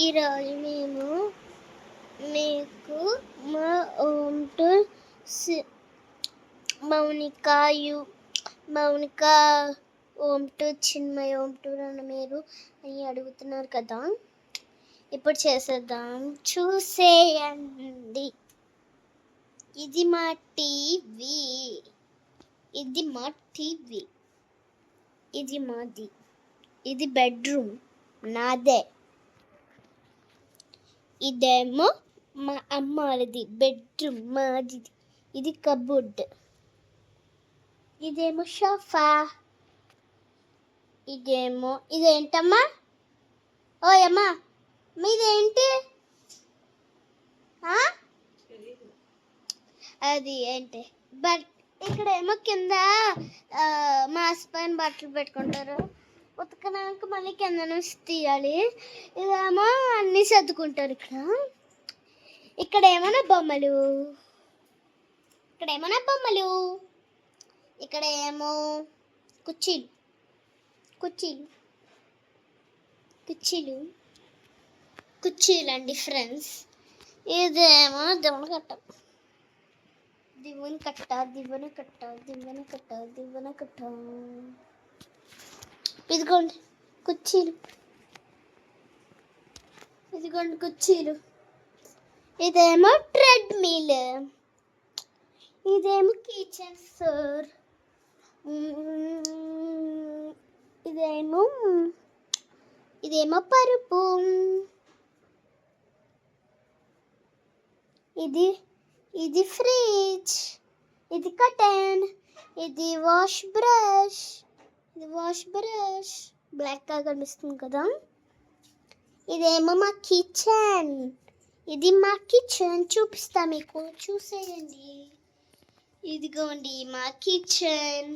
ఈరోజు మీకు మా home tour Mounika home tour, Chinmaya home tour అని మీరు అని అడుగుతున్నారు కదా. ఇప్పుడు చేసేద్దాం, చూసేయండి. ఇది మా టీవీ, ఇది మాది, ఇది బెడ్రూమ్ నాదే. ఇదేమో మా అమ్మది బెడ్రూమ్ మాది. ఇది కబోర్డ్. ఇదేమో సోఫా. ఇదేంటమ్మా? ఓయమ్మా, మీదేంటి? అది ఏంటి ఇక్కడేమో కింద మాసిపోయిన బట్టలు పెట్టుకుంటారు. ఉతకడానికి మళ్ళీ కింద నుంచి తీయాలి. ఇదేమో అన్నీ సర్దుకుంటారు. ఇక్కడేమో బొమ్మలు, ఇక్కడేమో కుర్చీలు అండి ఫ్రెండ్స్. ఇదేమో దివన కట్ట. ఇదిగోండి కుర్చీలు. ఇదేమో ట్రెడ్మిల్. ఇదేమో కిచెన్ సార్. ఇదేమో పరుపు. ఇది ఫ్రిడ్జ్. ఇది కర్టెన్. ఇది వాష్ బ్రష్. బ్లాక్ గా కనిపిస్తుంది కదా. ఇదేమో మా కిచెన్. చూపిస్తా మీకు, చూసేయండి. ఇదిగోండి మా కిచెన్.